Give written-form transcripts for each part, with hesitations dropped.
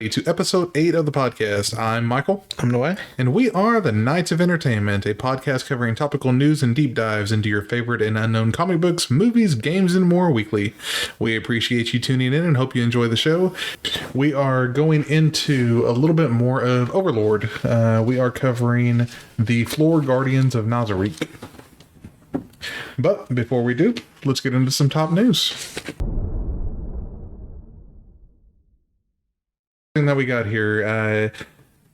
To episode 8 of the podcast. I'm Michael. I'm Noah. And we are the Knights of Entertainment, a podcast covering topical news and deep dives into your favorite and unknown comic books, movies, games, and more weekly. We appreciate you tuning in and hope you enjoy the show. We are going into a little bit more of Overlord. We are covering the Floor Guardians of Nazarick. But before we do, let's get into some top news. That we got here,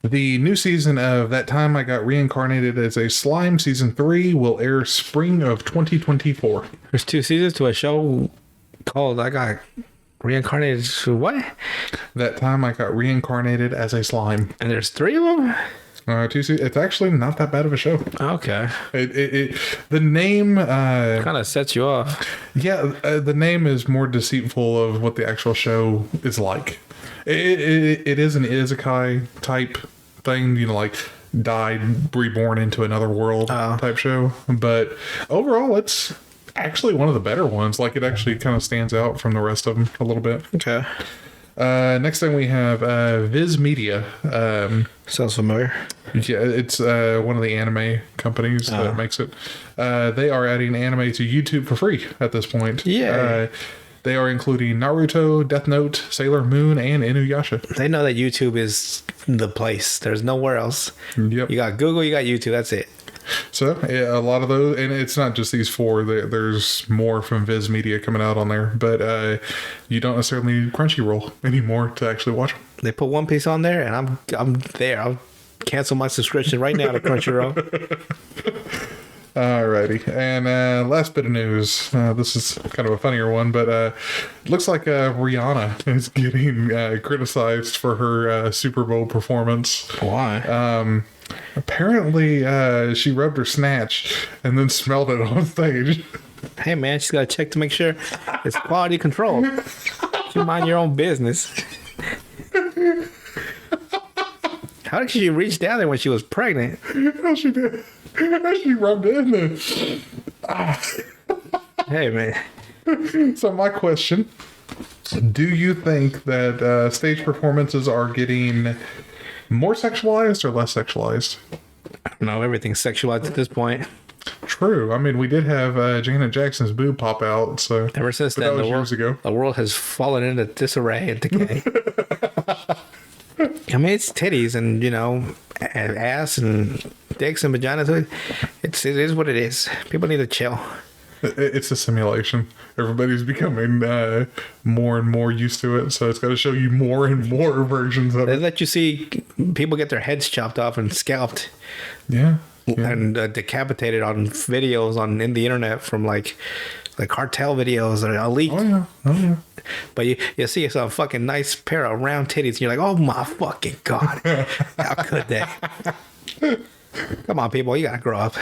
the new season of That Time I Got Reincarnated as a Slime season 3 will air spring of 2024. There's 2 seasons to a show called I Got Reincarnated to what? That Time I Got Reincarnated as a Slime. And there's 3 of them? 2 seasons. It's actually not that bad of a show. Okay. The name kind of sets you off. Yeah, the name is more deceitful of what the actual show is like. It is an isekai type thing, you know, like died, reborn into another world type show. But overall, it's actually one of the better ones. Like, it actually kind of stands out from the rest of them a little bit. Okay. Next thing we have Viz Media. Sounds familiar. Yeah, it's one of the anime companies that makes it. They are adding anime to YouTube for free at this point. Yeah. They are including Naruto, Death Note, Sailor Moon, and Inuyasha. They know that YouTube is the place. There's nowhere else. Yep. You got Google, you got YouTube. That's it. So, yeah, a lot of those, and it's not just these 4. There's more from Viz Media coming out on there, but you don't necessarily need Crunchyroll anymore to actually watch them. They put One Piece on there, and I'm there. I'll cancel my subscription right now to Crunchyroll. Alrighty, and last bit of news. This is kind of a funnier one, but looks like Rihanna is getting criticized for her Super Bowl performance. Why? Apparently, she rubbed her snatch and then smelled it on stage. Hey, man, she's got to check to make sure it's quality control. You mind your own business. How did she reach down there when she was pregnant? Yeah, she did. She rubbed it in there. Hey, man. So my question, do you think that stage performances are getting more sexualized or less sexualized? No, everything's sexualized at this point. True. I mean, we did have Janet Jackson's boob pop out. So ever since then, the world has fallen into disarray and decay. I mean, it's titties and, you know, ass and dicks and vaginas. It is what it is. People need to chill. It's a simulation. Everybody's becoming more and more used to it, so it's got to show you more and more versions of it. They let you see people get their heads chopped off and scalped. Yeah. And decapitated on videos in the internet from like cartel videos that are leaked. Oh yeah. But you see some fucking nice pair of round titties and you're like, oh my fucking God. How could they? Come on, people, you gotta grow up.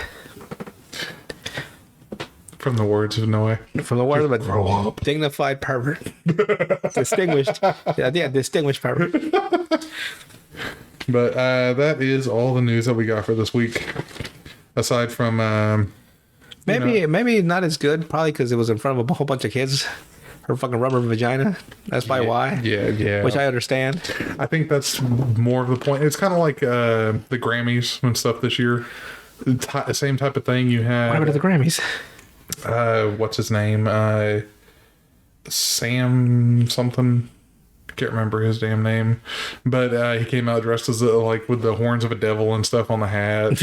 From the words of Noah. From the words of a dignified pervert. Distinguished. Yeah, distinguished pervert. But that is all the news that we got for this week. Aside from maybe not as good, probably because it was in front of a whole bunch of kids. Her fucking rubber vagina. That's probably why. Yeah. Which I understand. I think that's more of the point. It's kind of like the Grammys and stuff this year. Same type of thing you had. What happened to the Grammys? What's his name? Sam something. Can't remember his damn name, but he came out dressed as like with the horns of a devil and stuff on the hat,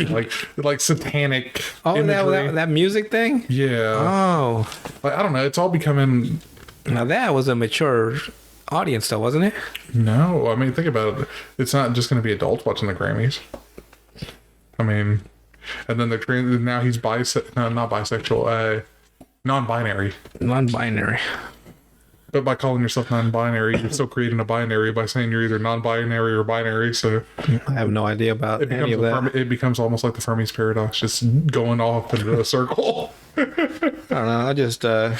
like satanic. Oh, that music thing. Yeah. Oh, like, I don't know. It's all becoming. Now that was a mature audience, though, wasn't it? No, I mean, think about it. It's not just going to be adults watching the Grammys. I mean, and then now he's not bisexual, non-binary. Non-binary. But by calling yourself non-binary, you're still creating a binary by saying you're either non-binary or binary. So I have no idea about any of that. It becomes almost like the Fermi's paradox, just going off into a circle. I don't know.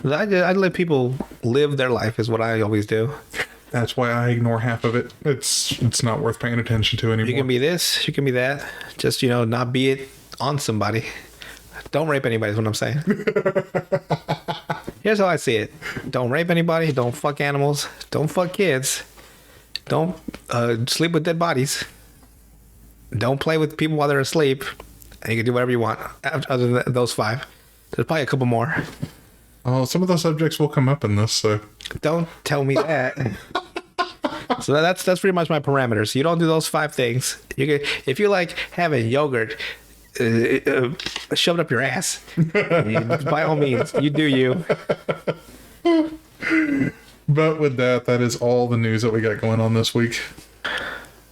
I let people live their life is what I always do. That's why I ignore half of it. It's not worth paying attention to anymore. You can be this, you can be that. Just, not be it on somebody. Don't rape anybody is what I'm saying. Here's how I see it. Don't rape anybody. Don't fuck animals. Don't fuck kids. don't sleep with dead bodies. Don't play with people while they're asleep. And you can do whatever you want other than those 5. There's probably a couple more. Oh, some of those subjects will come up in this, so Don't tell me that. So that's pretty much my parameters. You don't do those 5 things. You can, if you like having yogurt shoved up your ass, by all means, you do you. But with that is all the news that we got going on this week.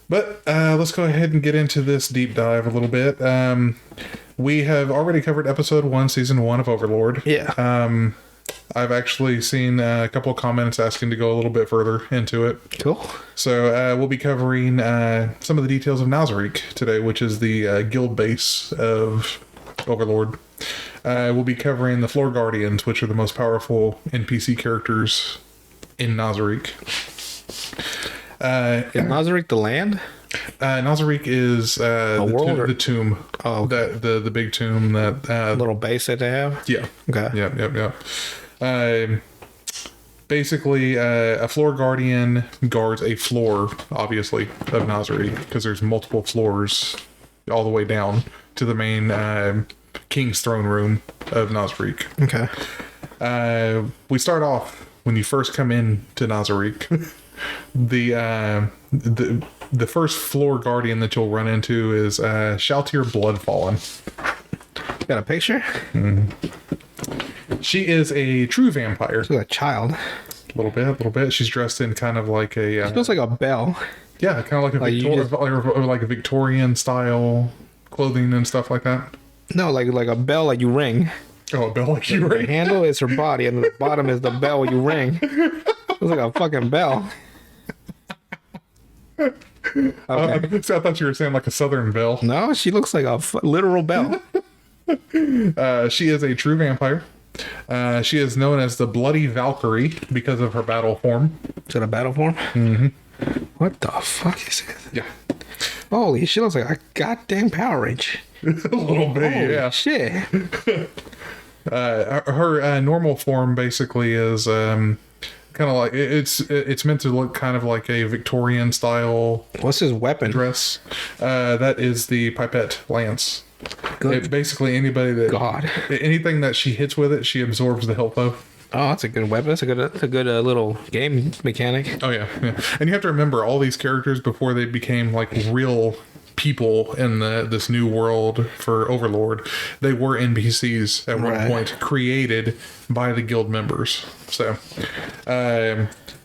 But let's go ahead and get into this deep dive a little bit. We have already covered episode 1, season 1 of Overlord. Yeah. I've actually seen a couple of comments asking to go a little bit further into it. Cool. So we'll be covering some of the details of Nazarick today, which is the guild base of Overlord. We'll be covering the Floor Guardians, which are the most powerful NPC characters in Nazarick. Is Nazarick the land? Nazarick is world the tomb. Oh, okay. The big tomb that Little base that they have? yeah. Okay. Yep. Basically, a floor guardian guards a floor, obviously, of Nazarick, because there's multiple floors all the way down to the main king's throne room of Nazarick. Okay. We start off when you first come in to Nazarick. The first floor guardian that you'll run into is Shaltir Bloodfallen. Got a picture? She is a true vampire. She's like a child. A little bit. She's dressed in kind of like a... She looks like a bell. yeah, kind of like or like a Victorian style clothing and stuff like that. No, like a bell like you ring. Oh, a bell like you The ring. handle is her body, and the bottom is the bell you ring. Looks like a fucking bell. Okay. So I thought you were saying like a southern belle. No, she looks like a literal bell. She is a true vampire. She is known as the Bloody Valkyrie because of her battle form. Is that a battle form? Mm-hmm. What the fuck is this? Yeah. Holy shit, looks like a goddamn Power Range. A little bit, Holy yeah. shit. Her normal form basically is kind of like it's meant to look kind of like a Victorian style What's his weapon? dress. That is the pipette lance. Good Basically God. anything that she hits with it, she absorbs the health of. Oh, that's a good weapon. That's a good little game mechanic. Oh yeah. And you have to remember all these characters before they became like real people in this new world for Overlord. They were NPCs at one point, created by the guild members. So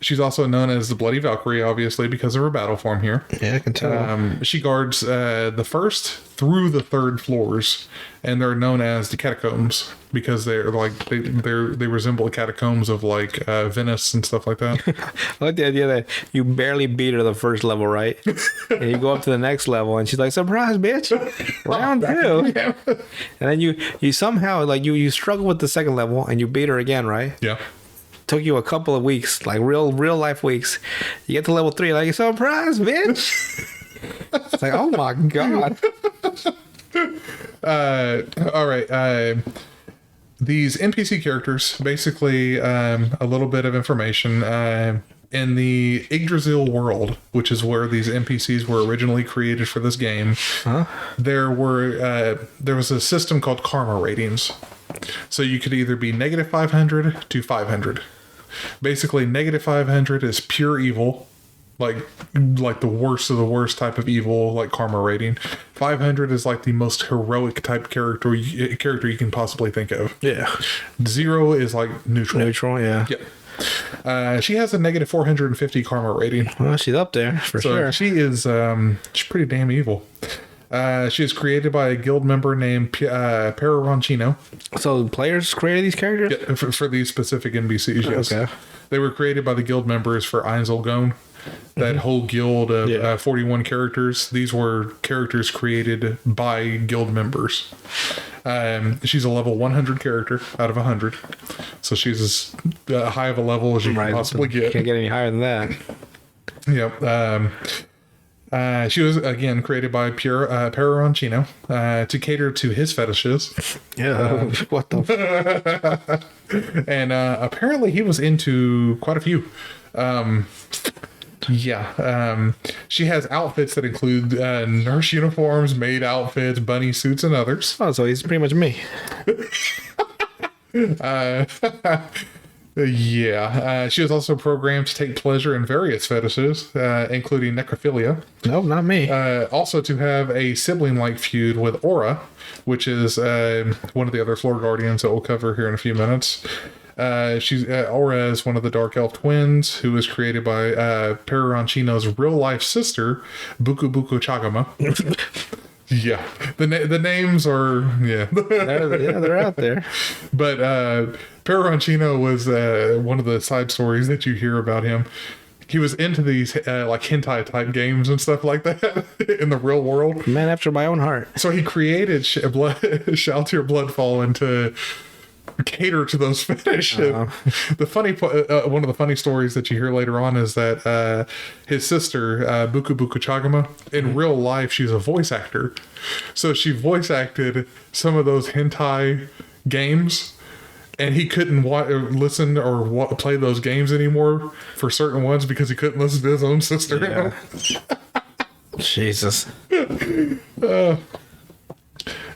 she's also known as the Bloody Valkyrie, obviously, because of her battle form here. Yeah, I can tell. She guards the first through the third floors, and they're known as the catacombs because they're like they resemble the catacombs of like Venice and stuff like that. I like the idea that you barely beat her the first level, right? And you go up to the next level, and she's like, "Surprise, bitch! Round 2." And then you somehow like you struggle with the second level, and you beat her again, right? Yeah. Took you a couple of weeks, like real life weeks. You get to level 3, like, surprise, bitch! It's like, oh my god. All right. These NPC characters, basically, a little bit of information. In the Yggdrasil world, which is where these NPCs were originally created for this game, there was a system called karma ratings. So you could either be negative 500 to 500. Basically, negative 500 is pure evil, like the worst of the worst type of evil, like karma rating. 500 is like the most heroic type character you can possibly think of. Yeah. 0 is like neutral. Neutral, yeah. Yep. She has a negative 450 karma rating. Well, she's up there for sure. She is she's pretty damn evil. She is created by a guild member named Peroncino. So players created these characters? Yeah, for these specific NPCs, yes. Okay. They were created by the guild members for Einzelgone. That whole guild of 41 characters. These were characters created by guild members. She's a level 100 character out of 100. So she's as high of a level as you can possibly get. Can't get any higher than that. Yep. She was, again, created by Peroncino to cater to his fetishes. Yeah. What the And apparently he was into quite a few. Yeah. She has outfits that include nurse uniforms, maid outfits, bunny suits, and others. Oh, so he's pretty much me. Yeah. She is also programmed to take pleasure in various fetishes, including necrophilia. No, not me. Also to have a sibling-like feud with Aura, which is one of the other floor guardians that we'll cover here in a few minutes. Aura is one of the Dark Elf twins who was created by Perurancino's real-life sister, Buku Buku Chagama. Yeah, the names are they're out there. But Perurancino was one of the side stories that you hear about him. He was into these like hentai type games and stuff like that in the real world. Man after my own heart. So he created Shaltir Bloodfall into cater to those fetishes. The funny one of the funny stories that you hear later on is that his sister Buku Buku Chagama, in real life she's a voice actor, so she voice acted some of those hentai games, and he couldn't listen or play those games anymore for certain ones because he couldn't listen to his own sister. Yeah. Jesus.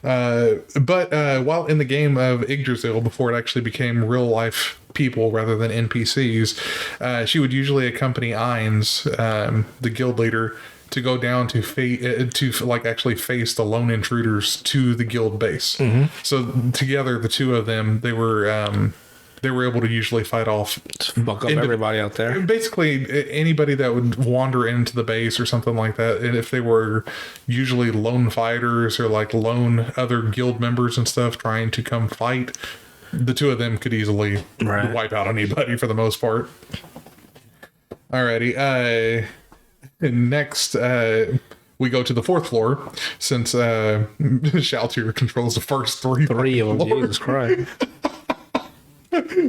But while in the game of Yggdrasil, before it actually became real life people rather than NPCs, she would usually accompany Ainz, the guild leader, to go down to actually face the lone intruders to the guild base. Mm-hmm. So together, the two of them, they were able to usually fight off, fuck up everybody out there. Basically, anybody that would wander into the base or something like that. And if they were usually lone fighters or like lone other guild members and stuff trying to come fight, the two of them could easily wipe out anybody for the most part. Alrighty. Next, we go to the fourth floor, since Shaltir controls the first three of them. Jesus Christ.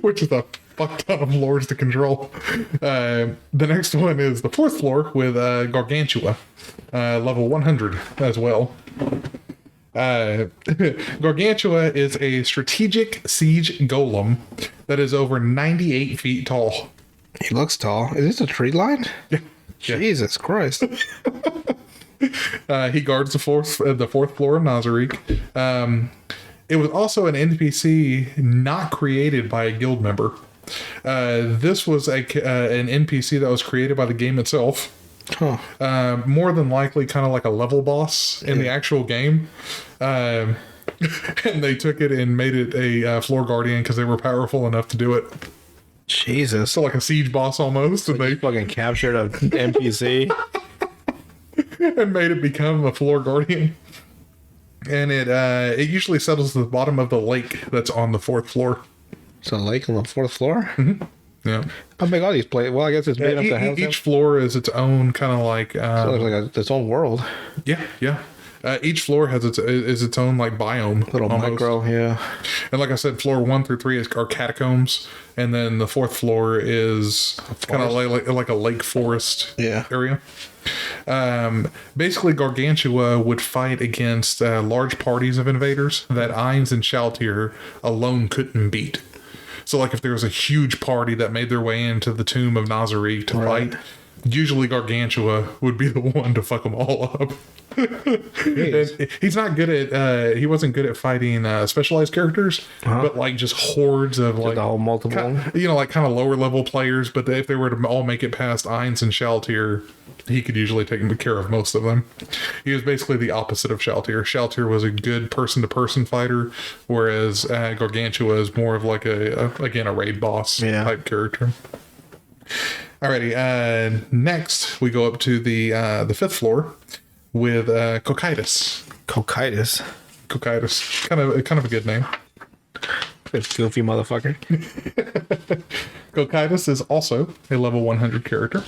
Which is a fuck ton of floors to control. The next one is the fourth floor with Gargantua, level 100 as well. Gargantua is a strategic siege golem that is over 98 feet tall. He looks tall. Is this a tree line? Yeah. Jesus Christ. He guards the fourth floor of Nazarick. It was also an NPC not created by a guild member. This was an NPC that was created by the game itself. Huh. More than likely kind of like a level boss in the actual game. And they took it and made it a floor guardian because they were powerful enough to do it. Jesus. So like a siege boss almost. Like, and they fucking captured an NPC. And made it become a floor guardian. And it usually settles to the bottom of the lake that's on the fourth floor. It's a lake on the fourth floor? Mm-hmm. Yeah. How big are these places? Well, I guess it's made up to have each floor is its own kind of like... so it's like its own world. Yeah, yeah. Each floor has its own like biome. Little almost. Micro, yeah. And like I said, floor 1 through 3 are catacombs. And then the fourth floor is kind of like a lake forest area. Basically, Gargantua would fight against large parties of invaders that Ainz and Shaltir alone couldn't beat. So, like, if there was a huge party that made their way into the Tomb of Nazarick to fight, usually Gargantua would be the one to fuck them all up. He's not good at he wasn't good at fighting specialized characters, but like just hordes of like the whole multiple, like kind of lower level players. But if they were to all make it past Ainz and Shaltir, he could usually take care of most of them. He was basically the opposite of Shaltir. Shaltir was a good person to person fighter, whereas Gargantua is more of like a raid boss type character. Alrighty, next we go up to the fifth floor with Cocytus. Cocytus. Kind of a good name. Good goofy motherfucker. Cocytus is also a level 100 character.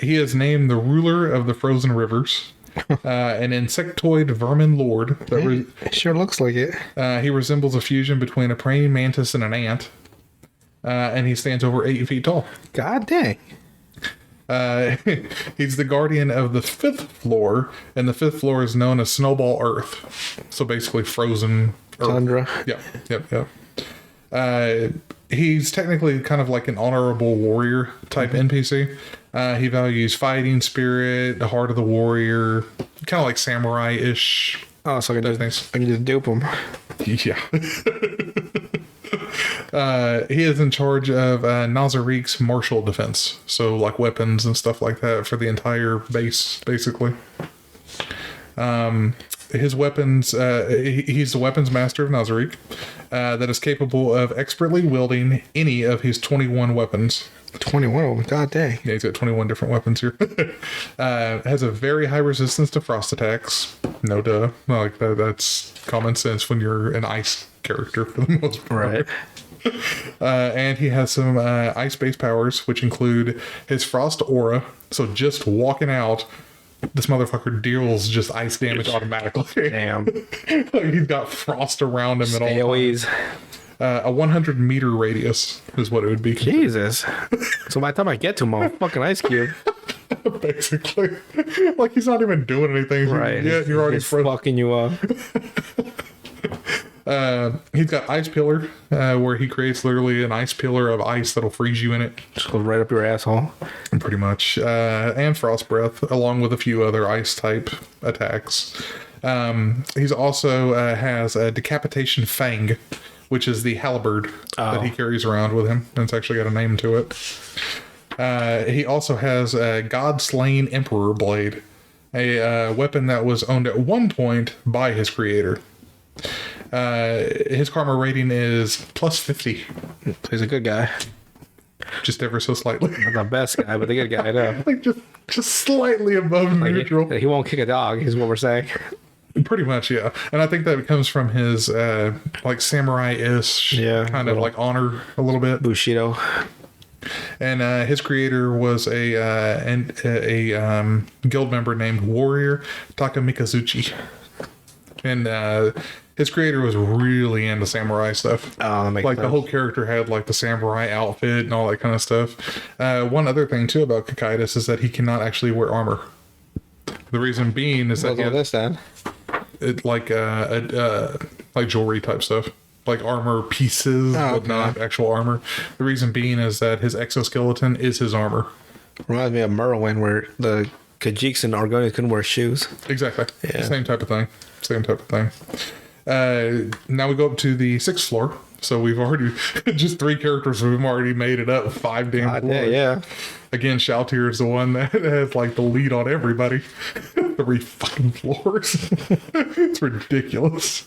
He is named the ruler of the frozen rivers. An insectoid vermin lord. It sure looks like it. He resembles a fusion between a praying mantis and an ant. And he stands over 8 feet tall. God dang. He's the guardian of the fifth floor, and the fifth floor is known as Snowball Earth. So basically frozen Earth. Tundra. Yep. He's technically kind of like an honorable warrior type NPC. He values fighting spirit, the heart of the warrior, kind of like samurai-ish. Oh, so I can just dupe him. Yeah. He is in charge of Nazarick's martial defense. So like weapons and stuff like that for the entire base, basically. His weapons, he's the weapons master of Nazarick that is capable of expertly wielding any of his 21 weapons. 21? God dang. Yeah, he's got 21 different weapons here. Has a very high resistance to frost attacks. No duh. Like that's common sense when you're an ice character for the most part. Right. And he has some ice-based powers, which include his frost aura. So just walking out, this motherfucker deals just ice damage automatically. Damn. Like he's got frost around him at all AoEs. A 100-meter radius is what it would be. Jesus. So by the time I get to him, I'm a fucking ice cube. Basically. Like he's not even doing anything. Right. Yeah, you're already He's fucking you up. He's got Ice Pillar, where he creates literally an ice pillar of ice that'll freeze you in it. Just goes right up your asshole. Pretty much. And Frost Breath, along with a few other ice type attacks. He's also has a Decapitation Fang, which is the halberd that he carries around with him. And it's actually got a name to it. He also has a God-Slain Emperor Blade, a weapon that was owned at one point by his creator. His karma rating is plus 50. He's a good guy. Just ever so slightly. Not the best guy, but the good guy, I know. Like just slightly above neutral. He won't kick a dog, is what we're saying. Pretty much, yeah. And I think that comes from his like samurai-ish kind of like honor a little bit. Bushido. And his creator was a guild member named Warrior Takamikazuchi. And his creator was really into samurai stuff. Oh, that makes like sense. the whole character had like the samurai outfit and all that kind of stuff. One other thing too about Kakaitis is that he cannot actually wear armor. The reason being is that What's all this then? like jewelry type stuff, like armor pieces, but not actual armor. The reason being is that his exoskeleton is his armor. Reminds me of Merwin, where the Khajiits and Argonians couldn't wear shoes. Exactly. Yeah. Same type of thing. Now we go up to the 6th floor. So we've already just 3 characters. We've already made it up 5 damn floors. Yeah. Again, Shoutir is the one that has like the lead on everybody. 3 fucking floors. It's ridiculous.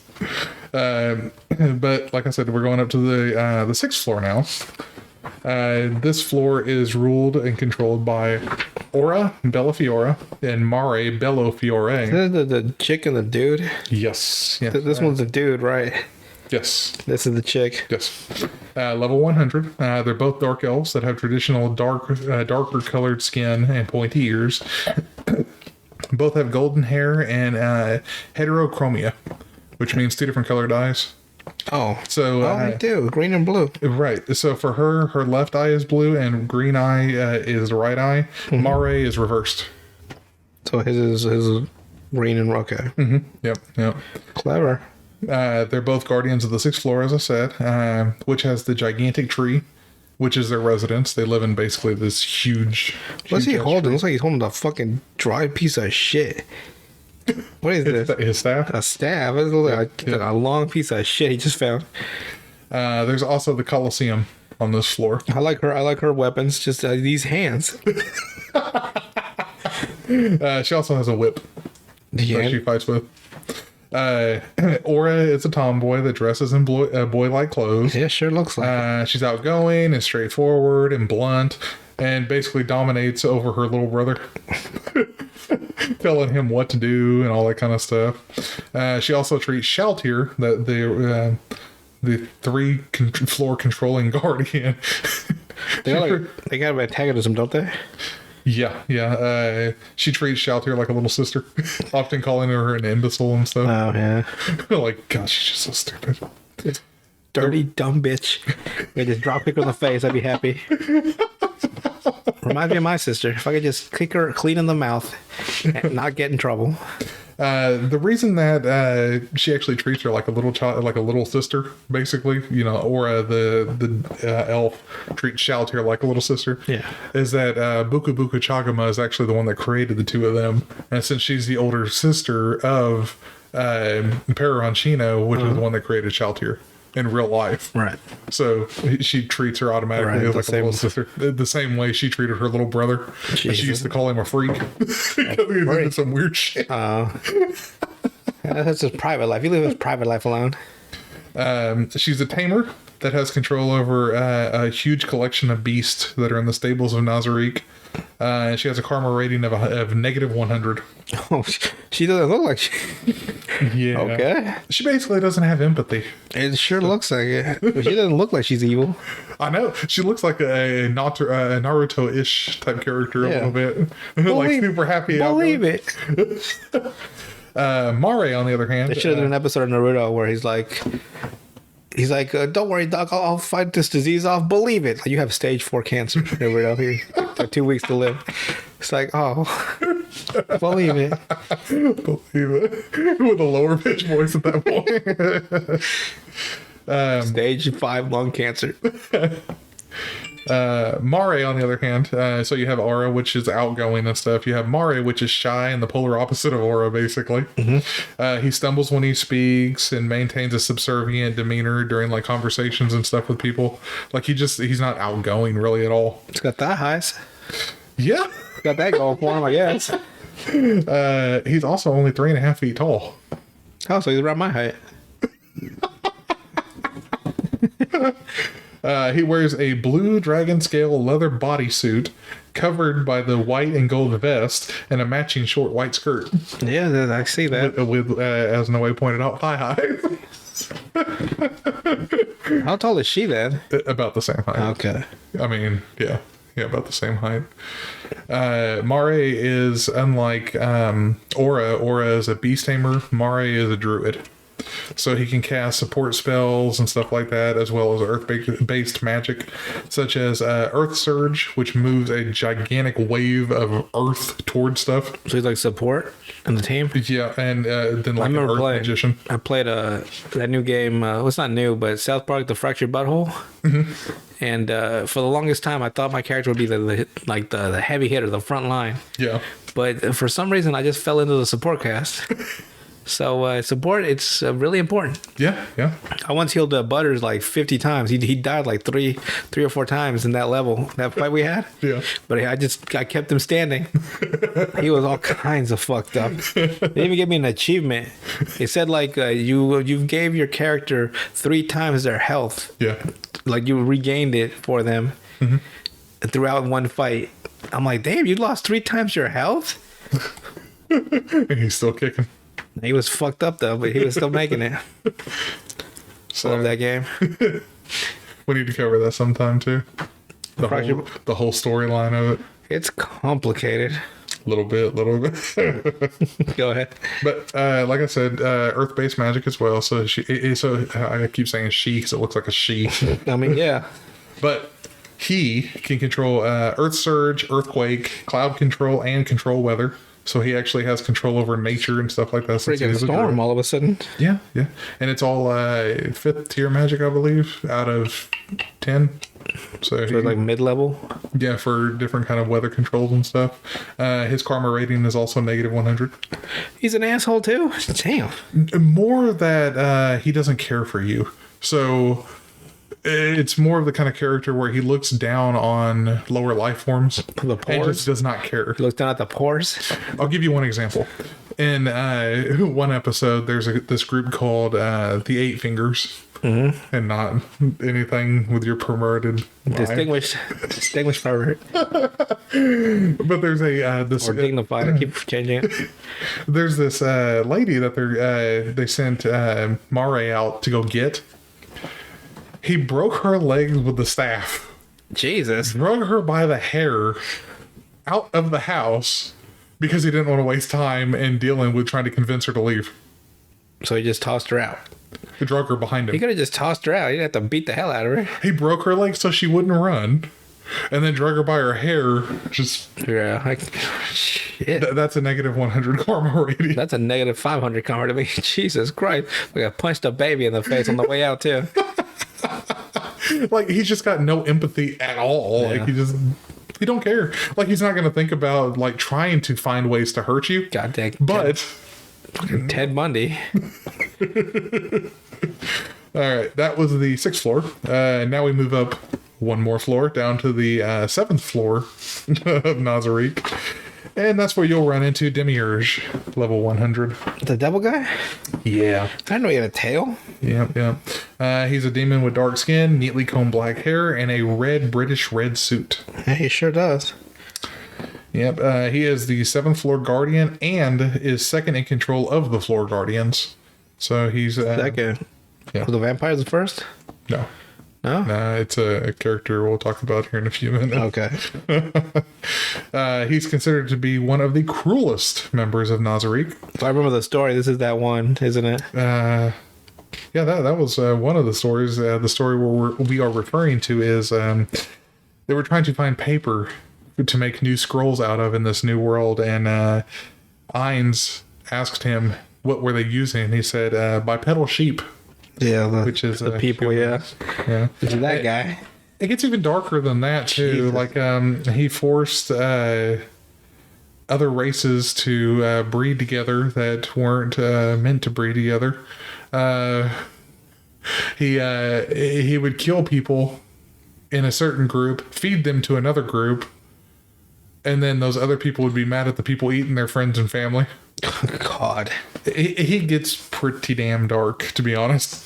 But like I said, we're going up to the 6th floor now. This floor is ruled and controlled by Ora Bellafiora and Mare Bellofiore. Is that the chick and the dude? Yes. This one's the dude, right? Yes. This is the chick. Yes. Level 100. They're both dark elves that have traditional darker colored skin and pointy ears. Both have golden hair and heterochromia, which means 2 different colored eyes. Oh. So they do. Green and blue. Right. So for her left eye is blue and green eye is the right eye. Mm-hmm. Mare is reversed. So his is green and okay. Mm-hmm. Yep. Clever. They're both guardians of the 6th floor, as I said, which has the gigantic tree, which is their residence. They live in basically this huge. What's he holding? Looks like he's holding a fucking dry piece of shit. What is this? His staff? A staff. It looks like a long piece of shit he just found. There's also the Colosseum on this floor. I like her weapons. Just these hands. She also has a whip that she fights with. Aura is a tomboy that dresses in boy-like clothes. Yeah, sure looks like she's outgoing and straightforward and blunt and basically dominates over her little brother. Telling him what to do and all that kind of stuff. She also treats Shoutir, the 3 floor controlling guardian. They got antagonism, don't they? Yeah. She treats Shoutir like a little sister, often calling her an imbecile and stuff. Oh, yeah. Like, God, she's just so stupid. Dirty, dumb bitch. I just drop kick her in the face, I'd be happy. Reminds me of my sister. If I could just kick her clean in the mouth and not get in trouble. The reason that she actually treats her like a little child, like a little sister, basically, or the elf treats Shaltir like a little sister, is that Buku Buku Chagama is actually the one that created the two of them, and since she's the older sister of Pararonchino, which is the one that created Shaltir in real life. Right. So she treats her automatically as like a little sister. The same way she treated her little brother. She used to call him a freak. Because he did some weird shit. That's his private life. You leave his private life alone. She's a tamer that has control over a huge collection of beasts that are in the stables of Nazarick. And she has a karma rating of -100. Oh, she doesn't look like she... Yeah. Okay. She basically doesn't have empathy. It sure looks like it. But she doesn't look like she's evil. I know. She looks like a Naruto-ish type character a little bit. Like super happy. Believe it. Mare, on the other hand. They should have done an episode of Naruto where he's like, don't worry, Doc, I'll fight this disease off. Believe it. Like, you have stage 4 cancer. Naruto here. Like 2 weeks to live. It's like, oh, believe it. Believe it. With a lower pitch voice at that point. Stage 5 lung cancer. Mare, on the other hand, so you have Aura, which is outgoing and stuff. You have Mare, which is shy and the polar opposite of Aura, basically. He stumbles when he speaks and maintains a subservient demeanor during like conversations and stuff with people. Like he's not outgoing really at all. He's got thigh highs. Yeah. Got that going for him, I guess. He's also only 3.5 feet tall. Oh, so he's around my height. He wears a blue dragon scale leather bodysuit covered by the white and gold vest and a matching short white skirt. Yeah, I see that. With as Noe pointed out, high. How tall is she then? About the same height. Okay. I mean, yeah, about the same height. Mare is unlike Aura. Aura is a beast tamer. Mare is a druid. So he can cast support spells and stuff like that, as well as earth-based magic, such as Earth Surge, which moves a gigantic wave of earth towards stuff. So he's like support in the team? Yeah, and then like an Earth Magician. I played that new game, well, it's not new, but South Park, The Fractured Butthole. And for the longest time, I thought my character would be the heavy hitter, the front line. Yeah. But for some reason, I just fell into the support cast. So support, it's really important. Yeah. I once healed Butters like 50 times. He died like three or four times in that level, that fight we had. Yeah. But I kept him standing. He was all kinds of fucked up. They didn't even give me an achievement. It said like you gave your character 3 times their health. Yeah. Like you regained it for them throughout one fight. I'm like, damn, you lost 3 times your health? And he's still kicking. He was fucked up though, but he was still making it. So love that game. We need to cover that sometime too. The whole storyline of it. It's complicated. Little bit. Go ahead. But like I said, earth-based magic as well. So I keep saying she because it looks like a she. I mean, yeah. But he can control Earth Surge, Earthquake, Cloud Control, and control weather. So he actually has control over nature and stuff like that. Freaking storm all of a sudden. Yeah. And it's all 5th tier magic, I believe, out of 10. So like mid-level? Yeah, for different kind of weather controls and stuff. His karma rating is also -100. He's an asshole too? Damn. More that he doesn't care for you. So it's more of the kind of character where he looks down on lower life forms. The pores? And just does not care. He looks down at the pores? I'll give you one example. In one episode, there's this group called the 8 Fingers. And not anything with your perverted distinguished pervert. But there's this or dignified. I keep changing it. There's this lady that they sent Mare out to go get. He broke her legs with the staff. Jesus. Drug her by the hair out of the house because he didn't want to waste time in dealing with trying to convince her to leave. So he just tossed her out. He drug her behind him. He could have just tossed her out. He didn't have to beat the hell out of her. He broke her legs so she wouldn't run. and then drug her by her hair. Just Yeah. Shit. that's a negative 100 karma rating. That's a negative 500 karma to me. Jesus Christ. Like I punched a baby in the face on the way out, too. Like he's just got no empathy at all. Yeah. Like he don't care. Like he's not going to think about like trying to find ways to hurt you. God dang. But Ted Bundy. all right, that was the 6th floor. Now we move up one more floor down to the 7th floor of Nazarick. And that's where you'll run into Demiurge, level 100. The devil guy? Yeah. I didn't know he had a tail. Yeah. He's a demon with dark skin, neatly combed black hair, and a British red suit. Yeah, he sure does. Yep. He is the 7th floor guardian and is second in control of the floor guardians. So he's... Second. Yeah. Was the vampires the first? No. No? It's a character we'll talk about here in a few minutes. Okay. He's considered to be one of the cruelest members of Nazarick. If I remember the story, this is that one, isn't it? Yeah, that was one of the stories. The story we are referring to is they were trying to find paper to make new scrolls out of in this new world, and Ainz asked him what were they using. He said bipedal sheep. Yeah, which is the people. humans. Yeah. Which is that guy? It gets even darker than that too. Jesus. Like he forced other races to breed together that weren't meant to breed together. He would kill people in a certain group, feed them to another group, and then those other people would be mad at the people eating their friends and family. God. He gets pretty damn dark, to be honest.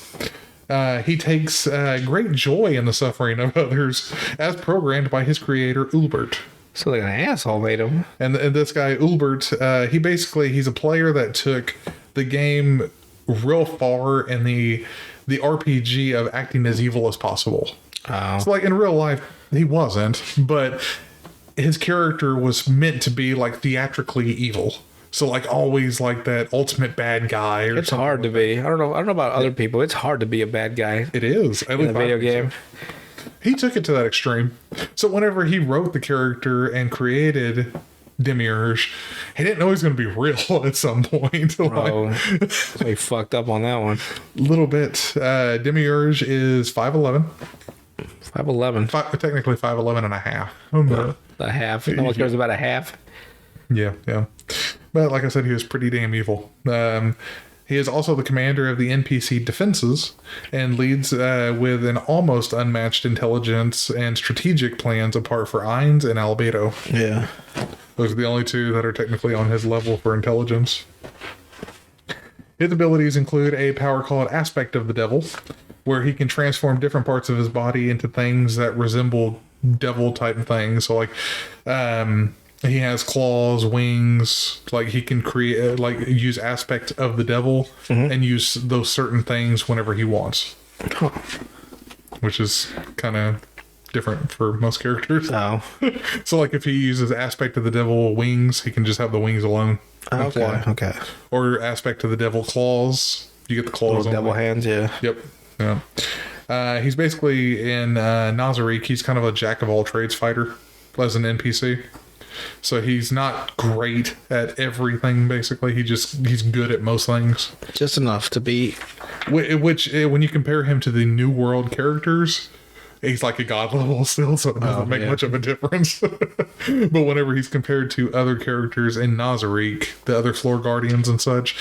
He takes great joy in the suffering of others, as programmed by his creator, Ulbert. So like an asshole made him. And this guy, Ulbert, he's a player that took the game real far in the RPG of acting as evil as possible. Oh. So like in real life, he wasn't, but his character was meant to be like theatrically evil. So like always like that ultimate bad guy. Or It's hard to be. I don't know about other people. It's hard to be a bad guy It is. in a video game. He took it to that extreme. So whenever he wrote the character and created Demiurge, he didn't know he was going to be real at some point. Oh, so he fucked up on that one. A little bit. Demiurge is 5'11". 5'11". Technically 5'11 and a half. A half. No one cares about a half. Yeah. But like I said, he was pretty damn evil. He is also the commander of the NPC defenses and leads with an almost unmatched intelligence and strategic plans apart for Ainz and Albedo. Yeah. Those are the only two that are technically on his level for intelligence. His abilities include a power called Aspect of the Devil, where he can transform different parts of his body into things that resemble devil type things. So like he has claws, wings, like he can create use Aspect of the Devil and use those certain things whenever he wants. Huh. Which is kind of different for most characters. Oh. So like if he uses Aspect of the Devil wings, he can just have the wings alone. and fly. Okay. Or Aspect of the Devil claws. You get the claws Little on devil hands, yeah. Yep. Yeah. He's basically in Nazarick. He's kind of a jack of all trades fighter as an NPC. So he's not great at everything. Basically, he's good at most things. Just enough to be. Which when you compare him to the New World characters, he's like a god level still, so it doesn't make much of a difference. But whenever he's compared to other characters in Nazarick, the other floor guardians and such,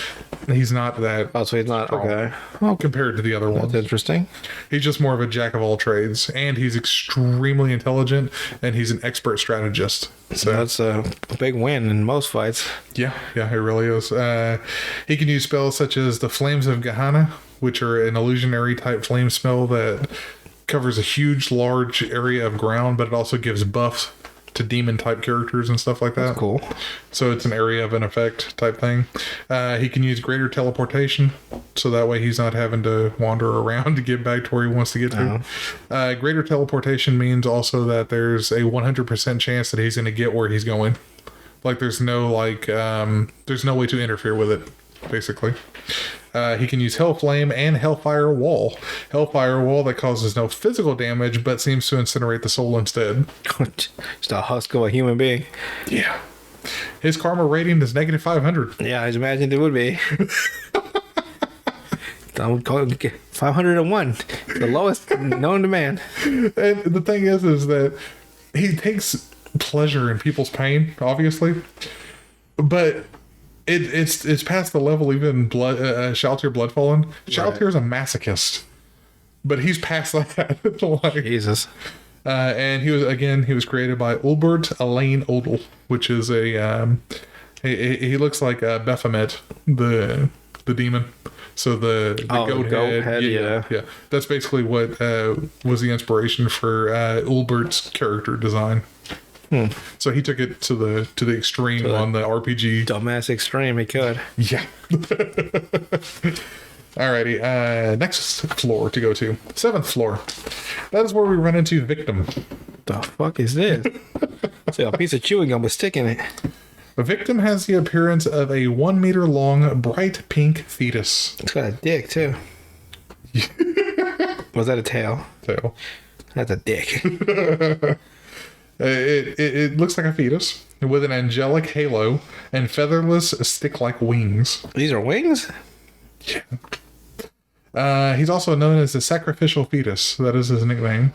he's not that. Oh, so he's not strong okay. Well, compared to the other ones, That's interesting. he's just more of a jack of all trades, and he's extremely intelligent, and he's an expert strategist. So That's a big win in most fights. yeah, it really is. He can use spells such as the Flames of Gehenna, which are an illusionary type flame spell that covers a huge, large area of ground, but it also gives buffs to demon type characters and stuff like that. That's cool. So it's an area of an effect type thing. He can use greater teleportation, so that way he's not having to wander around to get back to where he wants to get to. Greater teleportation means also that there's a 100% chance that he's going to get where he's going. Like there's no way to interfere with it. basically. He can use Hellflame and Hellfire Wall. Hellfire Wall that causes no physical damage, but seems to incinerate the soul instead. Just a husk of a human being. Yeah. His karma rating is negative 500. Yeah, I imagined it would be. Don't call it 501. The lowest known to man. And the thing is that he takes pleasure in people's pain, obviously. But it's past the level even Shaltir Bloodfallen. Shaltir's a masochist. But he's past that. Like, Jesus. And he was created by Ulbert Elaine Odell, which is a he looks like Baphomet, the demon. So the goat head, yeah. That's basically what was the inspiration for Ulbert's character design. So he took it to the extreme on the RPG. Dumbass extreme, he could. Yeah. Alrighty, next floor to go to. 7th floor. That is where we run into Victim. The fuck is this? It's like a piece of chewing gum with stick in it. Victim has the appearance of a 1 meter long, bright pink fetus. It's got a dick, too. Was that a tail? Tail. That's a dick. It looks like a fetus with an angelic halo and featherless stick-like wings. These are wings? Yeah. He's also known as the sacrificial fetus. That is his nickname.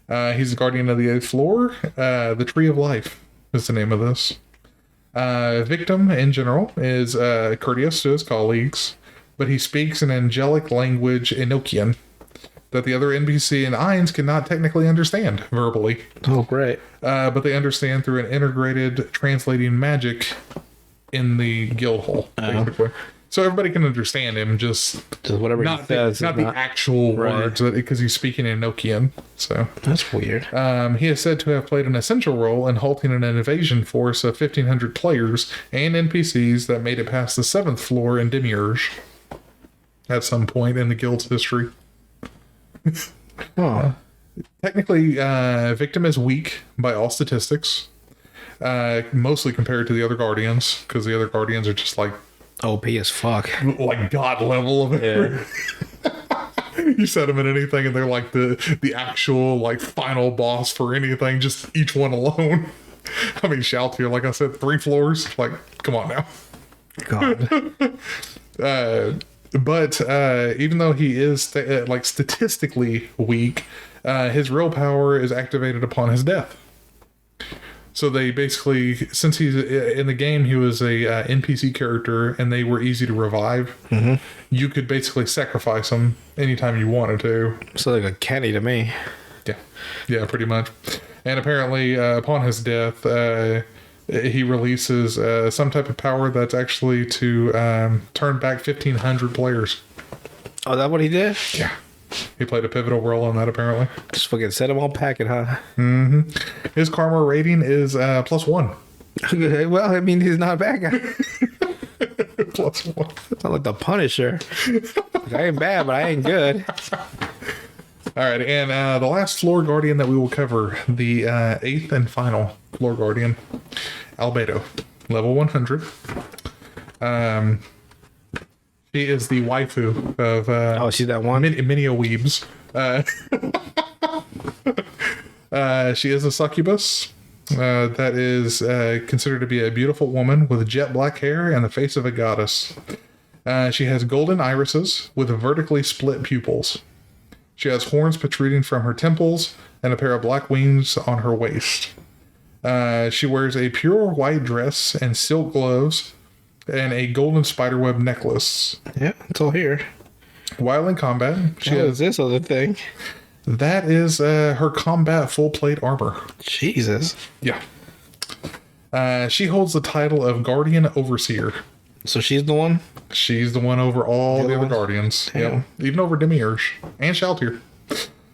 He's the guardian of the 8th floor. The Tree of Life is the name of this. Victim, in general, is courteous to his colleagues, but he speaks an angelic language Enochian that the other NPC and Ainz cannot technically understand verbally. Oh, great. But they understand through an integrated translating magic in the guild hall, basically. So everybody can understand him, just whatever he says. Not the actual words, because he's speaking in Enochian. So that's weird. He is said to have played an essential role in halting an invasion force of 1,500 players and NPCs that made it past the 7th floor in Demiurge at some point in the guild's history. Technically, Victim is weak by all statistics, mostly compared to the other Guardians, because the other Guardians are just like OP as fuck. Like god level of it. Yeah. You set them in anything and they're like the actual like final boss for anything, just each one alone. I mean, Shaltir, like I said, 3 floors. Like, come on now. God. But even though he is like statistically weak, his real power is activated upon his death. So they basically, since he's in the game, he was a NPC character, and they were easy to revive. Mm-hmm. You could basically sacrifice him anytime you wanted to. So like a Kenny to me. Yeah, pretty much. And apparently, upon his death, he releases some type of power that's actually to turn back 1,500 players. Oh, is that what he did? Yeah. He played a pivotal role in that, apparently. Just fucking set him on packet, huh? Mm-hmm. His karma rating is +1. Okay, well, I mean, he's not a bad guy. +1. It's not like the Punisher. Like, I ain't bad, but I ain't good. All right, and the last floor guardian that we will cover, the 8th and final floor guardian, Albedo, level 100. She is the waifu of she's that one? Minio Weebs. She is a succubus that is considered to be a beautiful woman with jet black hair and the face of a goddess. She has golden irises with vertically split pupils. She has horns protruding from her temples and a pair of black wings on her waist. She wears a pure white dress and silk gloves and a golden spiderweb necklace. Yeah, it's all here. While in combat, What is this other thing? That is her combat full plate armor. Jesus. Yeah. She holds the title of Guardian Overseer. So she's the one? She's the one over all the other Guardians. Yep. Even over Demiurge and Shaltir.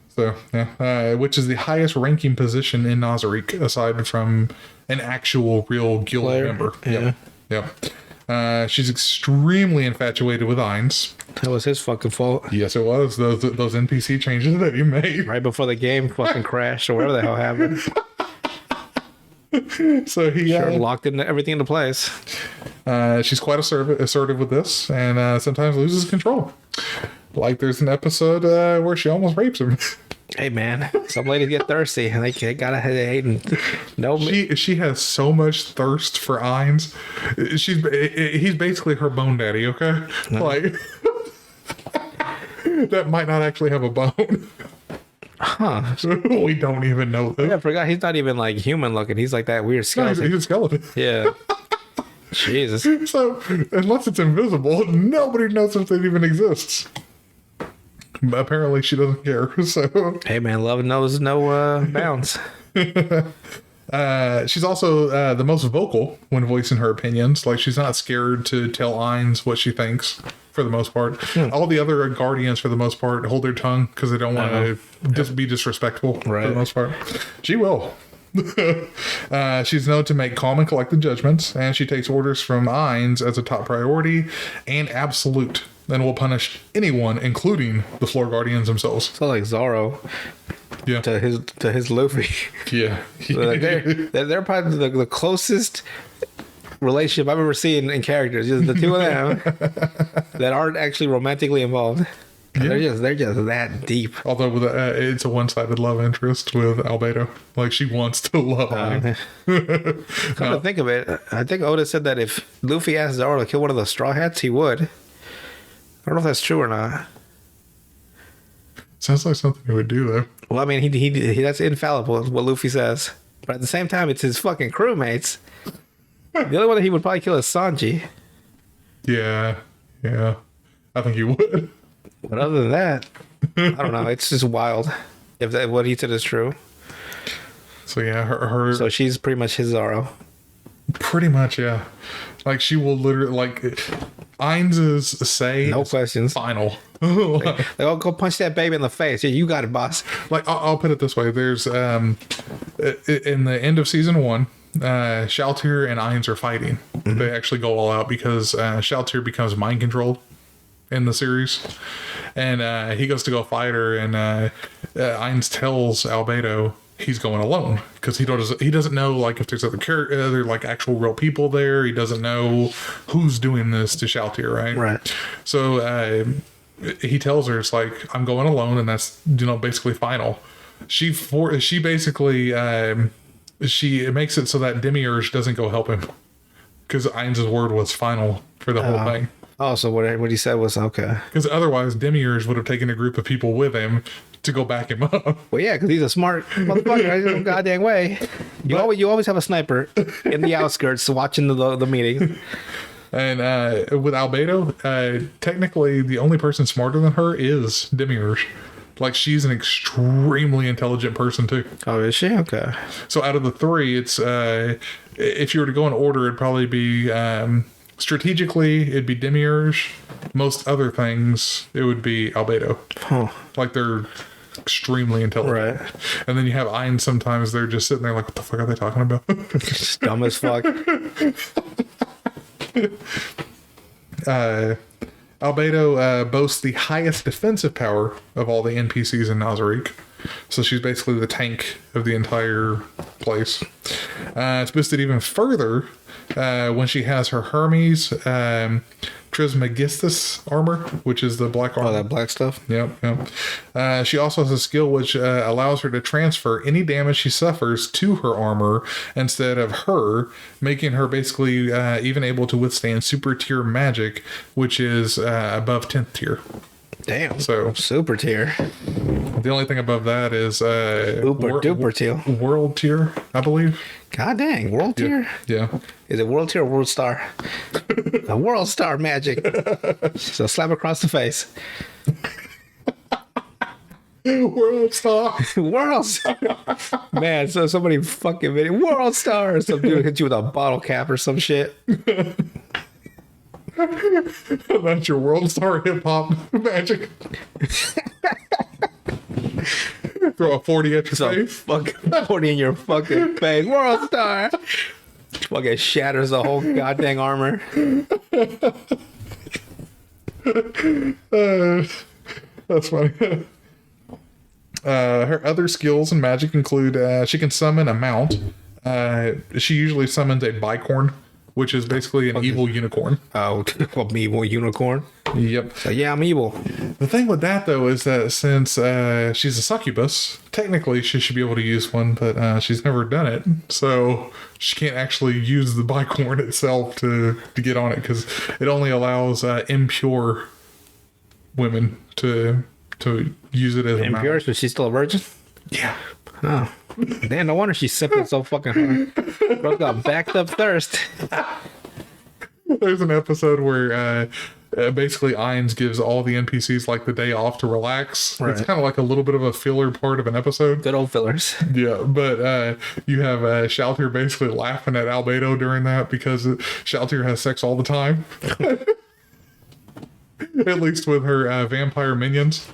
So, yeah. Which is the highest ranking position in Nazarick, aside from an actual real guild member. Yeah. Yep. She's extremely infatuated with Ainz. That was his fucking fault. Yes, it was. Those NPC changes that he made. Right before the game fucking crashed or whatever the hell happened. So he locked everything into place. She's quite assertive with this, and sometimes loses control. Like there's an episode where she almost rapes him. Hey man, some ladies get thirsty and they gotta hate and no. She has so much thirst for Ainz. He's basically her bone daddy. Okay, like that might not actually have a bone. Huh? We don't even know this. I forgot he's not even like human looking. He's like that weird skeleton. No, he's a skeleton. Yeah. Jesus. So unless it's invisible, nobody knows if it even exists. But apparently she doesn't care. So hey man, love knows no bounds. She's also the most vocal when voicing her opinions. Like she's not scared to tell Ainz what she thinks for the most part. All the other guardians for the most part hold their tongue because they don't want to just be disrespectful for the most part. She will. She's known to make calm and collected judgments, and she takes orders from Ainz as a top priority and absolute, and will punish anyone, including the floor guardians themselves. So like Zorro, Yeah, to his Luffy. yeah. So like they're probably the closest relationship I've ever seen in characters. Just the two of them that aren't actually romantically involved. Yeah. They're just that deep. Although with it's a one-sided love interest with Albedo. Like she wants to love him. Come to think of it, I think Oda said that if Luffy asked Zoro to kill one of the Straw Hats, he would. I don't know if that's true or not. Sounds like something he would do though. Well, I mean, he that's infallible, is what Luffy says. But at the same time, it's his fucking crewmates. The only one that he would probably kill is Sanji. Yeah. I think he would. But other than that, I don't know. It's just wild if what he said is true. So yeah, her So she's pretty much his Zoro. pretty much, yeah. Like she will literally like Ainz's say No is questions. final. Like, oh, go punch that baby in the face. Yeah, you got it, boss. Like I'll put it this way: there's in the end of season 1, Shaltir and Ainz are fighting. They actually go all out because Shaltir becomes mind controlled in the series, and he goes to go fight her, and Ainz tells Albedo he's going alone because he doesn't know like if there's other like actual real people there. He doesn't know who's doing this to Shaltir, right? Right. So he tells her it's like I'm going alone, and that's basically final. She basically she makes it so that Demiurge doesn't go help him because Ainz's word was final for the whole thing. Oh, so what he said was okay. Because otherwise, Demiurge would have taken a group of people with him to go back him up. Well, yeah, because he's a smart motherfucker. There's no goddamn way. You always have a sniper in the outskirts watching the meeting. And with Albedo, technically, the only person smarter than her is Demiurge. Like, she's an extremely intelligent person, too. Oh, is she? Okay. So out of the three, it's if you were to go in order, it'd probably be strategically, it'd be Demiurge. Most other things, it would be Albedo. Huh. Like, they're extremely intelligent. Right. And then you have Ainz, sometimes they're just sitting there like, what the fuck are they talking about? Just dumb as fuck. Albedo boasts the highest defensive power of all the NPCs in Nazarick. So she's basically the tank of the entire place. It's boosted even further when she has her Hermes Trismegistus armor, which is the black armor. Oh, that black stuff? Yep. She also has a skill which allows her to transfer any damage she suffers to her armor instead of her, making her basically even able to withstand super tier magic, which is above 10th tier. Damn. So super tier. The only thing above that is Duper tier. World tier, I believe. God dang, world tier? Yeah. Is it world tier or world star? A world star magic. So slap across the face. World star. World star. Man, so somebody fucking video. World star. Some dude hit you with a bottle cap or some shit. That's your world star hip hop magic. Throw a 40 at your face. Fucking 40 in your fucking face. World star. Fucking shatters the whole goddamn armor. That's funny. Her other skills and magic include she can summon a mount. She usually summons a bicorn, which is basically an evil unicorn. Oh, well, evil unicorn. Yep. So yeah, I'm evil. The thing with that, though, is that since she's a succubus, technically she should be able to use one, but she's never done it. So she can't actually use the bicorn itself to get on it, because it only allows impure women to use it as a Impure, mount. so she's still a virgin? Yeah. Oh. Damn, no wonder she's sipping so fucking hard. Bro got backed up thirst. There's an episode where basically Ainz gives all the NPCs like the day off to relax. Right. It's kind of like a little bit of a filler part of an episode. Good old fillers. Yeah, but you have Shaltir basically laughing at Albedo during that because Shaltir has sex all the time. At least with her vampire minions.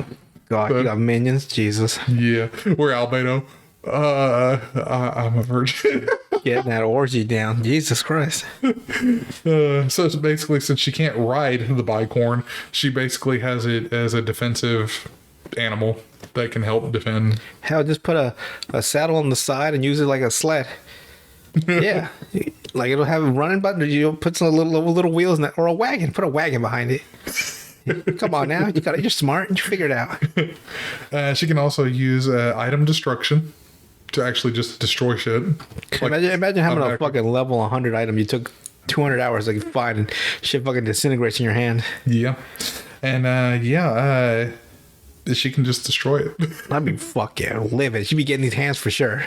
God, you got minions, Jesus. Yeah, where Albedo, I'm a virgin. Getting that orgy down, Jesus Christ. So it's basically, since she can't ride the bicorn, she basically has it as a defensive animal that can help defend. Hell, just put a saddle on the side and use it like a sled. Yeah, like it'll have it running, but you put some little wheels in it, or a wagon. Put a wagon behind it. Come on now, you're smart. You figure it out. She can also use item destruction to actually just destroy shit. Like, Imagine having a fucking level 100 item you took 200 hours to find, and shit fucking disintegrates in your hand. Yeah, and she can just destroy it. I'd be fuck yeah, live it. She'd be getting these hands for sure.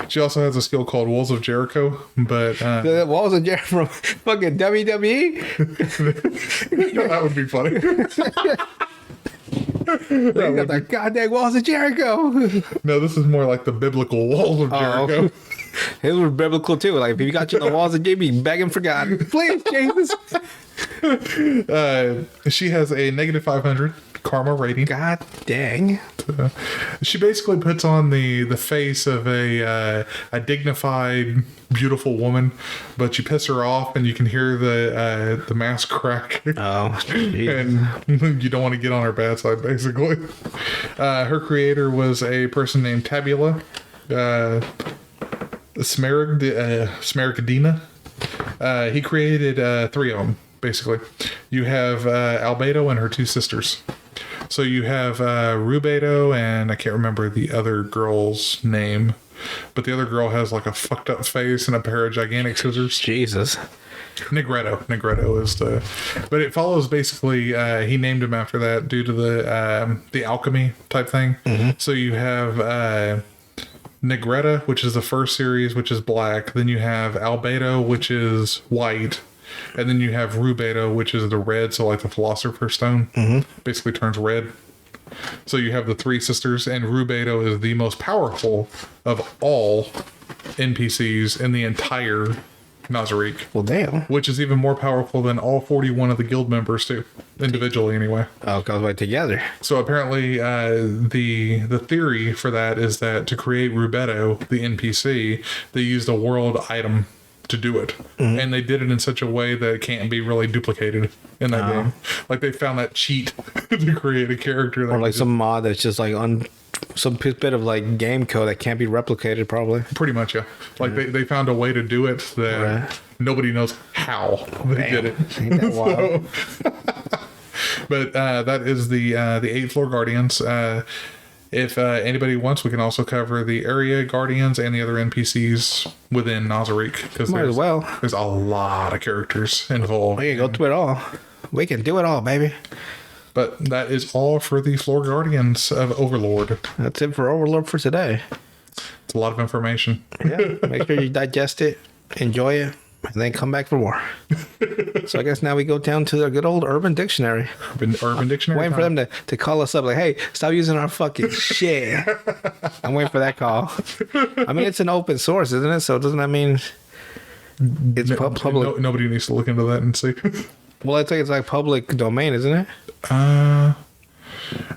She also has a skill called Walls of Jericho, but The walls of Jericho from fucking WWE. that would be funny. They got the goddamn walls of Jericho. No, this is more like the biblical Walls of Jericho. His was biblical too. Like if you got you on the walls of Jericho, be begging for God, please, Jesus. She has a negative 500 karma rating. God dang. She basically puts on the face of a dignified, beautiful woman, but you piss her off and you can hear the mask crack. Oh, And you don't want to get on her bad side, basically. Her creator was a person named Tabula Smaragdina. He created three of them, basically. You have Albedo and her two sisters. So you have Rubedo, and I can't remember the other girl's name, but the other girl has like a fucked up face and a pair of gigantic scissors. Jesus. Negretto is the, but it follows basically. He named him after that due to the alchemy type thing. Mm-hmm. So you have Negretta, which is the first series, which is black. Then you have Albedo, which is white. And then you have Rubedo, which is the red, so like the Philosopher's Stone. Basically turns red. So you have the three sisters, and Rubedo is the most powerful of all NPCs in the entire Nazarick. Well, damn. Which is even more powerful than all 41 of the guild members, too. Individually, anyway. Oh, goes right together. So apparently, the theory for that is that to create Rubedo, the NPC, they used a world item to do it, and they did it in such a way that it can't be really duplicated in that game. Like they found that cheat to create a character that Or like some mod that's just like some bit of like game code that can't be replicated, probably. pretty much, yeah. Like they found a way to do it that nobody knows how they did it. Ain't that wild? But that is the 8th floor guardians. If anybody wants, we can also cover the area guardians and the other NPCs within Nazarick, because Might as well. there's a lot of characters involved. We can go through it all. We can do it all, baby. But that is all for the floor guardians of Overlord. That's it for Overlord for today. It's a lot of information. Yeah. Make sure you digest it, enjoy it, and then come back for more. So I guess now we go down to the good old Urban Dictionary. Urban Dictionary. Waiting for them to call us up like, hey, stop using our fucking shit. I'm waiting for that call. I mean, it's an open source, isn't it? So doesn't that mean it's public? Nobody needs to look into that and see. Well, I think it's like public domain, isn't it?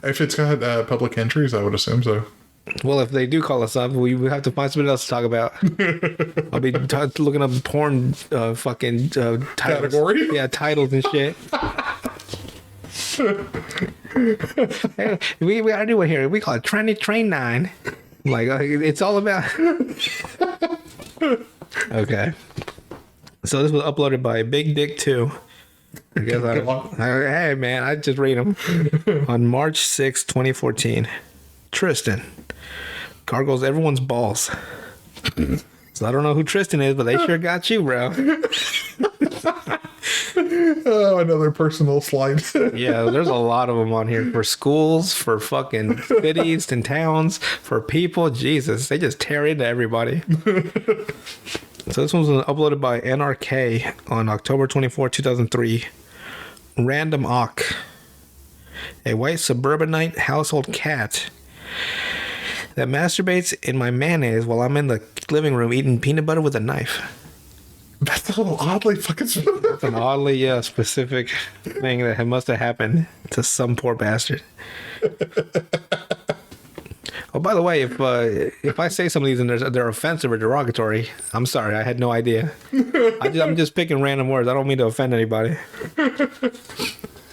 If it's got public entries, I would assume so. Well, if they do call us up, we have to find something else to talk about. I'll be looking up porn fucking titles. Category? Yeah, titles and shit. Hey, we gotta do it here. We call it Trendy Train 9. Like, it's all about... Okay. So this was uploaded by Big Dick 2. I guess hey man, I just read them. On March 6, 2014. Tristan gargles everyone's balls. So I don't know who Tristan is, but they sure got you, bro. Oh, another personal slight. Yeah, there's a lot of them on here for schools, for fucking cities and towns, for people. Jesus, they just tear into everybody. So this one was uploaded by NRK on October 24, 2003. Random Ock. A white suburbanite household cat that masturbates in my mayonnaise while I'm in the living room eating peanut butter with a knife. That's a little oddly fucking specific. That's an oddly specific thing that must have happened to some poor bastard. Oh, by the way, if I say some of these and they're offensive or derogatory, I'm sorry. I had no idea. I'm just picking random words. I don't mean to offend anybody.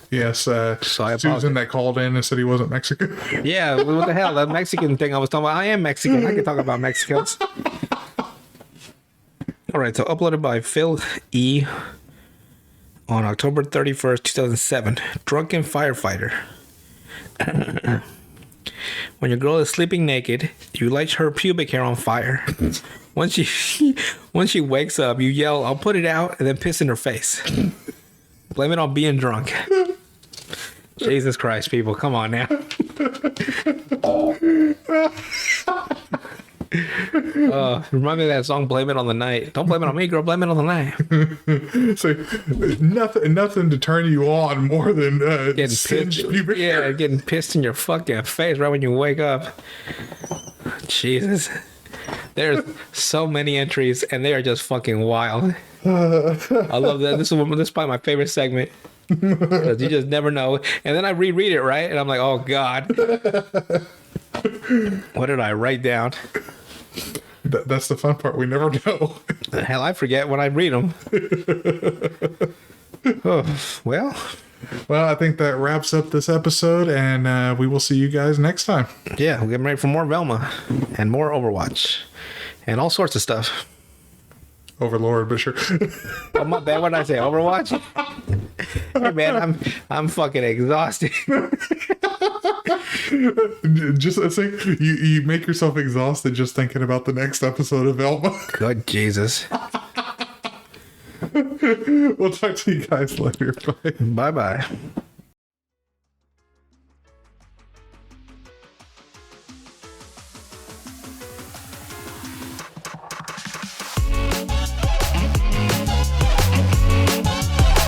Yes, Susan that called in and said he wasn't Mexican. Yeah, what the hell? That Mexican thing I was talking about. I am Mexican. I can talk about Mexicans. All right, so uploaded by Phil E. on October 31st, 2007. Drunken firefighter. When your girl is sleeping naked, you light her pubic hair on fire. Once she wakes up, you yell, "I'll put it out," and then piss in her face. Blame it on being drunk. Jesus Christ, people, come on now. Remind me of that song, "Blame It on the Night." Don't blame it on me, girl. Blame it on the night. So nothing to turn you on more than Getting pissed. Yeah, getting pissed in your fucking face right when you wake up. Jesus. There's so many entries, and they are just fucking wild. I love that. This is probably my favorite segment. Because you just never know. And then I reread it, right? And I'm like, oh, God. What did I write down? That's the fun part. We never know. The hell, I forget when I read them. Well, I think that wraps up this episode, and we will see you guys next time. Yeah, we're getting ready for more Velma and more Overwatch and all sorts of stuff. Overlord, but sure. Oh, my bad. What did I say? Overwatch? Hey, man, I'm fucking exhausted. Just say you make yourself exhausted just thinking about the next episode of Velma. Good Jesus. We'll talk to you guys later. Bye. Bye-bye.